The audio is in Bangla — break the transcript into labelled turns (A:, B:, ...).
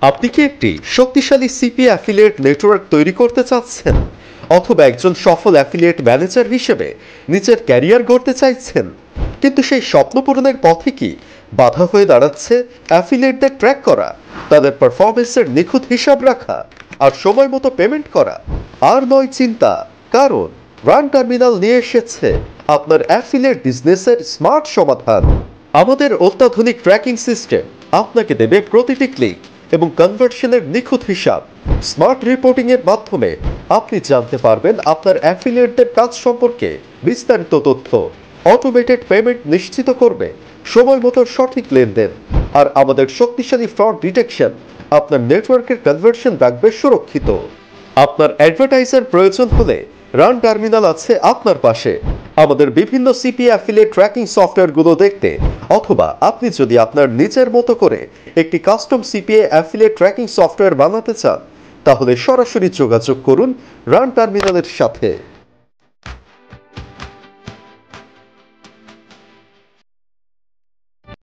A: আপনি কি একটি শক্তিশালী সিপিএ অ্যাফিলিয়েট নেটওয়ার্ক তৈরি করতে চাচ্ছেন, অথবা একজন সফল অ্যাফিলিয়েট ম্যানেজার হিসেবে নিজের ক্যারিয়ার গড়তে চাইছেন, কিন্তু সেই স্বপ্ন পূরণের পথে কি বাধা হয়ে দাঁড়াচ্ছে অ্যাফিলিয়েটদের ট্র্যাক করা, তাদের পারফরমেন্সের নিখুঁত হিসাব রাখা আর সময় মতো পেমেন্ট করা? আর নয় চিন্তা, কারণ রান টার্মিনাল নিয়ে এসেছে আপনার অ্যাফিলিয়েট বিজনেসের স্মার্ট সমাধান। আমাদের অত্যাধুনিক ট্র্যাকিং সিস্টেম আপনাকে দেবে প্রতিটি ক্লিক এবং কনভার্সনের নিখুঁত হিসাব। স্মার্ট রিপোর্টিং এর মাধ্যমে আপনি জানতে পারবেন আপনার অ্যাফিলিয়েটদের কাজ সম্পর্কে বিস্তারিত তথ্য। অটোমেটেড পেমেন্ট নিশ্চিত করবে সময় মতো সঠিক লেনদেন, আর আমাদের শক্তিশালী ফ্রড ডিটেকশন আপনার নেটওয়ার্কের কনভার্সন রাখবে সুরক্ষিত। আপনার অ্যাডভার্টাইজার প্রয়োজন হলে রান টার্মিনাল আছে আপনার পাশে। আমাদের বিভিন্ন সিপিএ অ্যাফিলিয়েট ট্র্যাকিং সফটওয়্যারগুলো দেখতে, অথবা আপনি যদি আপনার নিজের মতো করে একটি custom CPA affiliate tracking software বানাতে চান, তাহলে সরাসরি যোগাযোগ করুন রান টার্মিনালের সাথে।